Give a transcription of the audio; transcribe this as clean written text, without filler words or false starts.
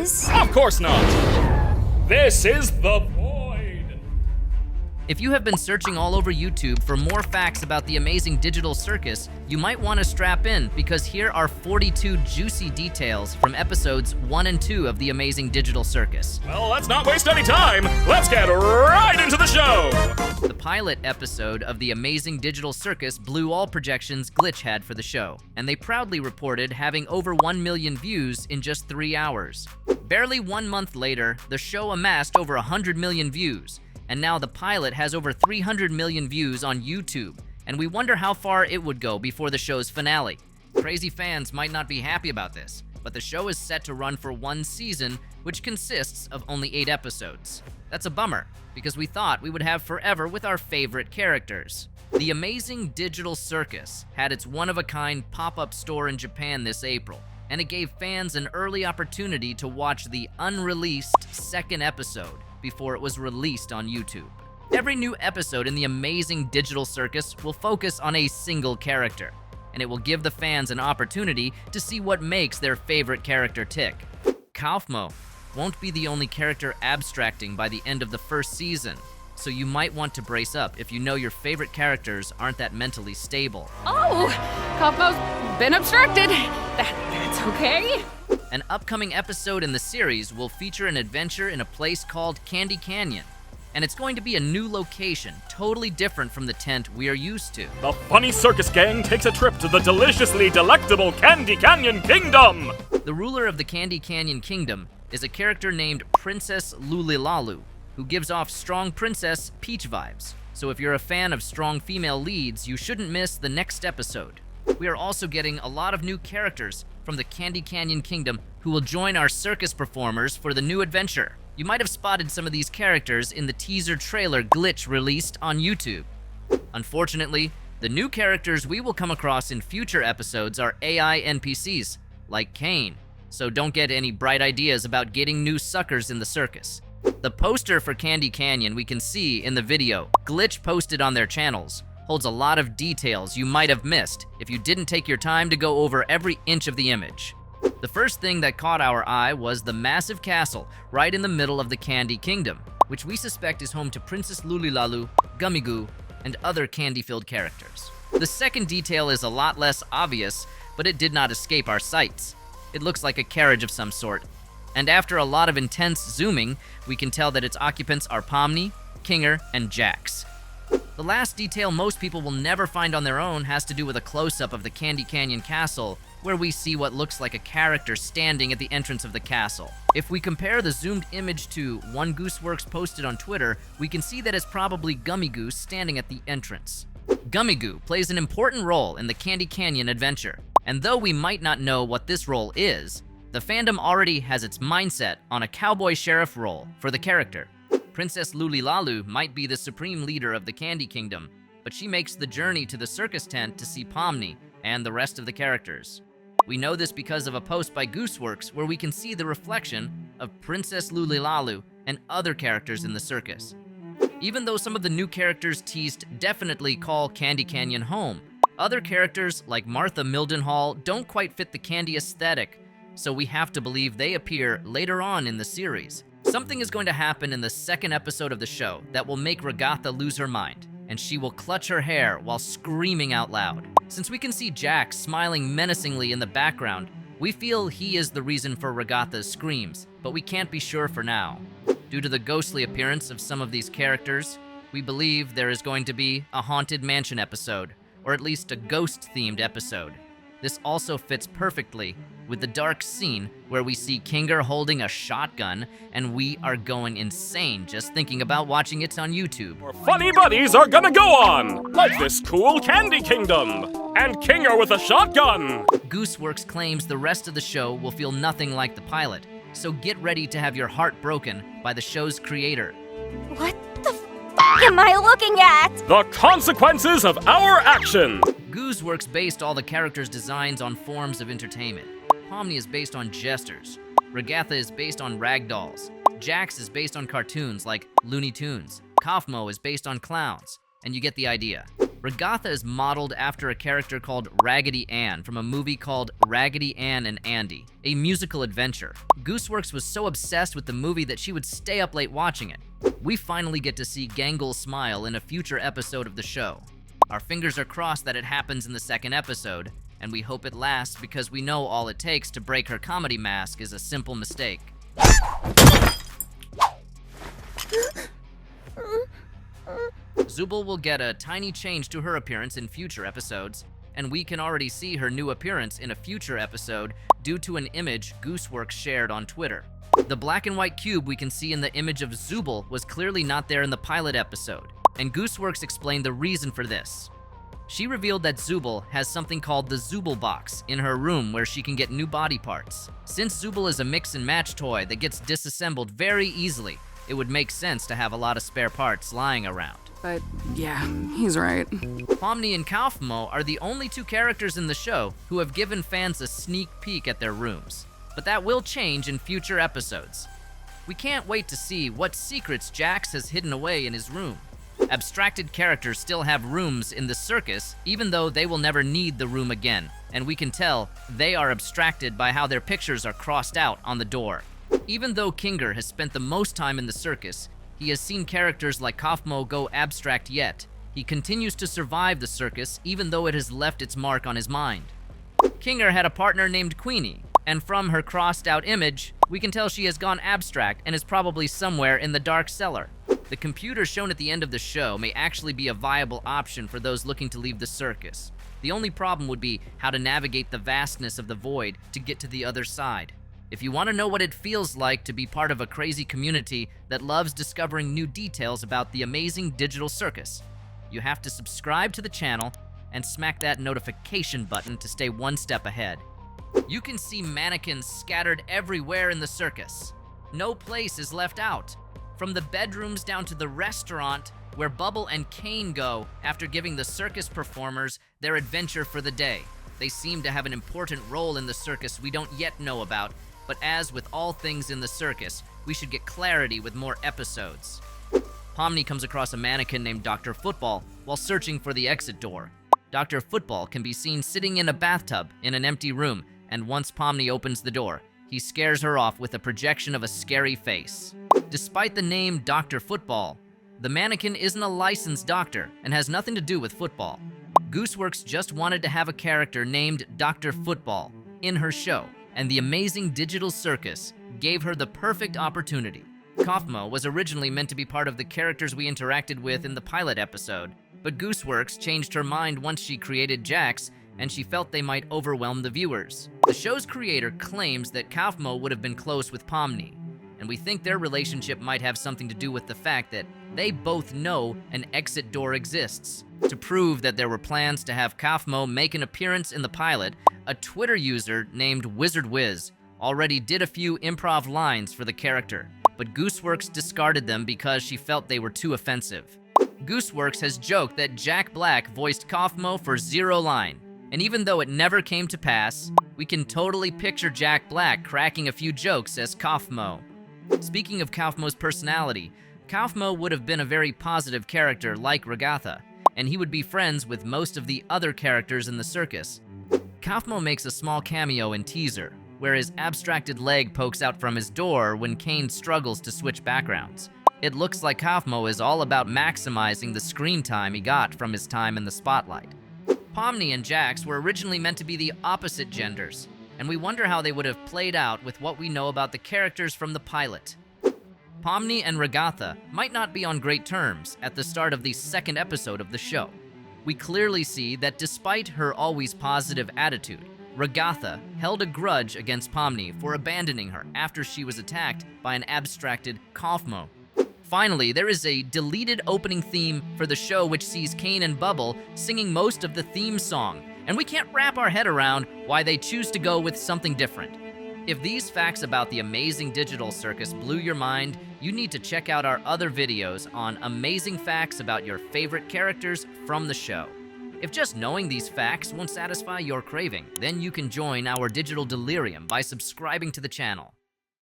is... Of course not! This is the Void! If you have been searching all over YouTube for more facts about the Amazing Digital Circus, you might want to strap in, because here are 42 juicy details from episodes 1 and 2 of the Amazing Digital Circus. Well, let's not waste any time! Let's get right into the show! The pilot episode of the Amazing Digital Circus blew all projections Glitch had for the show, and they proudly reported having over 1 million views in just 3 hours. Barely 1 month later, the show amassed over 100 million views, and now the pilot has over 300 million views on YouTube, and we wonder how far it would go before the show's finale. Crazy fans might not be happy about this, but the show is set to run for 1 season, which consists of only 8 episodes. That's a bummer, because we thought we would have forever with our favorite characters. The Amazing Digital Circus had its one-of-a-kind pop-up store in Japan this April, and it gave fans an early opportunity to watch the unreleased 2nd episode before it was released on YouTube. Every new episode in the Amazing Digital Circus will focus on a single character, and it will give the fans an opportunity to see what makes their favorite character tick. Kaufmo won't be the only character abstracting by the end of the 1st season, so you might want to brace up if you know your favorite characters aren't that mentally stable. Oh, Kaufmo's been abstracted. That's okay. An upcoming episode in the series will feature an adventure in a place called Candy Canyon, and it's going to be a new location, totally different from the tent we are used to. The funny circus gang takes a trip to the deliciously delectable Candy Canyon Kingdom! The ruler of the Candy Canyon Kingdom is a character named Princess Lulilalu, who gives off strong Princess Peach vibes. So if you're a fan of strong female leads, you shouldn't miss the next episode. We are also getting a lot of new characters from the Candy Canyon Kingdom who will join our circus performers for the new adventure. You might have spotted some of these characters in the teaser trailer Glitch released on YouTube. Unfortunately, the new characters we will come across in future episodes are AI NPCs, like Kane, so don't get any bright ideas about getting new suckers in the circus. The poster for Candy Canyon we can see in the video Glitch posted on their channels holds a lot of details you might have missed if you didn't take your time to go over every inch of the image. The first thing that caught our eye was the massive castle right in the middle of the Candy Kingdom, which we suspect is home to Princess Lulilalu, Gummigoo, and other candy-filled characters. The second detail is a lot less obvious, but it did not escape our sights. It looks like a carriage of some sort, and after a lot of intense zooming, we can tell that its occupants are Pomni, Kinger, and Jax. The last detail most people will never find on their own has to do with a close-up of the Candy Canyon Castle, where we see what looks like a character standing at the entrance of the castle. If we compare the zoomed image to one Gooseworx posted on Twitter, we can see that it's probably Gummigoo standing at the entrance. Gummigoo plays an important role in the Candy Canyon adventure, and though we might not know what this role is, the fandom already has its mindset on a cowboy sheriff role for the character. Princess Lulilalu might be the supreme leader of the Candy Kingdom, but she makes the journey to the circus tent to see Pomni and the rest of the characters. We know this because of a post by Gooseworx where we can see the reflection of Princess Lulilalu and other characters in the circus. Even though some of the new characters teased definitely call Candy Canyon home, other characters like Martha Mildenhall don't quite fit the candy aesthetic, so we have to believe they appear later on in the series. Something is going to happen in the 2nd episode of the show that will make Regatha lose her mind, and she will clutch her hair while screaming out loud. Since we can see Jax smiling menacingly in the background, we feel he is the reason for Regatha's screams, but we can't be sure for now. Due to the ghostly appearance of some of these characters, we believe there is going to be a Haunted Mansion episode, or at least a ghost-themed episode. This also fits perfectly with the dark scene where we see Kinger holding a shotgun, and we are going insane just thinking about watching it on YouTube. More funny buddies are gonna go on, like this cool Candy Kingdom, and Kinger with a shotgun! Gooseworx claims the rest of the show will feel nothing like the pilot, so get ready to have your heart broken by the show's creator. What the f*** am I looking at? The consequences of our action! Gooseworx based all the characters' designs on forms of entertainment. Pomni is based on jesters. Regatha is based on ragdolls. Jax is based on cartoons like Looney Tunes. Kaufmo is based on clowns. And you get the idea. Regatha is modeled after a character called Raggedy Ann from a movie called Raggedy Ann and Andy, a musical adventure. Gooseworx was so obsessed with the movie that she would stay up late watching it. We finally get to see Gangle smile in a future episode of the show. Our fingers are crossed that it happens in the second episode, and we hope it lasts because we know all it takes to break her comedy mask is a simple mistake. Zubul will get a tiny change to her appearance in future episodes, and we can already see her new appearance in a future episode due to an image Gooseworx shared on Twitter. The black and white cube we can see in the image of Zubul was clearly not there in the pilot episode, and Gooseworx explained the reason for this. She revealed that Zubul has something called the Zubul box in her room where she can get new body parts. Since Zubul is a mix and match toy that gets disassembled very easily, it would make sense to have a lot of spare parts lying around. But yeah, he's right. Pomni and Kaufmo are the only two characters in the show who have given fans a sneak peek at their rooms. But that will change in future episodes. We can't wait to see what secrets Jax has hidden away in his room. Abstracted characters still have rooms in the circus, even though they will never need the room again, and we can tell they are abstracted by how their pictures are crossed out on the door. Even though Kinger has spent the most time in the circus, he has seen characters like Kaufmo go abstract yet. He continues to survive the circus even though it has left its mark on his mind. Kinger had a partner named Queenie, and from her crossed out image, we can tell she has gone abstract and is probably somewhere in the dark cellar. The computer shown at the end of the show may actually be a viable option for those looking to leave the circus. The only problem would be how to navigate the vastness of the void to get to the other side. If you want to know what it feels like to be part of a crazy community that loves discovering new details about the Amazing Digital Circus, you have to subscribe to the channel and smack that notification button to stay one step ahead. You can see mannequins scattered everywhere in the circus. No place is left out. From the bedrooms down to the restaurant where Bubble and Kane go after giving the circus performers their adventure for the day. They seem to have an important role in the circus we don't yet know about, but as with all things in the circus, we should get clarity with more episodes. Pomni comes across a mannequin named Dr. Football while searching for the exit door. Dr. Football can be seen sitting in a bathtub in an empty room, and once Pomni opens the door, he scares her off with a projection of a scary face. Despite the name Dr. Football, the mannequin isn't a licensed doctor and has nothing to do with football. Gooseworx just wanted to have a character named Dr. Football in her show, and the Amazing Digital Circus gave her the perfect opportunity. Kaufmo was originally meant to be part of the characters we interacted with in the pilot episode, but Gooseworx changed her mind once she created Jax, and she felt they might overwhelm the viewers. The show's creator claims that Kaufmo would have been close with Pomni, and we think their relationship might have something to do with the fact that they both know an exit door exists. To prove that there were plans to have Kaufmo make an appearance in the pilot, a Twitter user named WizardWiz already did a few improv lines for the character, but Gooseworx discarded them because she felt they were too offensive. Gooseworx has joked that Jack Black voiced Kaufmo for 0 line, and even though it never came to pass, we can totally picture Jack Black cracking a few jokes as Kaufmo. Speaking of Kaufmo's personality, Kaufmo would have been a very positive character like Regatha, and he would be friends with most of the other characters in the circus. Kaufmo makes a small cameo in teaser, where his abstracted leg pokes out from his door when Kane struggles to switch backgrounds. It looks like Kaufmo is all about maximizing the screen time he got from his time in the spotlight. Pomni and Jax were originally meant to be the opposite genders, and we wonder how they would have played out with what we know about the characters from the pilot. Pomni and Regatha might not be on great terms at the start of the second episode of the show. We clearly see that despite her always positive attitude, Regatha held a grudge against Pomni for abandoning her after she was attacked by an abstracted Kaufmo. Finally, there is a deleted opening theme for the show which sees Kane and Bubble singing most of the theme song, and we can't wrap our head around why they choose to go with something different. If these facts about the Amazing Digital Circus blew your mind, you need to check out our other videos on amazing facts about your favorite characters from the show. If just knowing these facts won't satisfy your craving, then you can join our digital delirium by subscribing to the channel.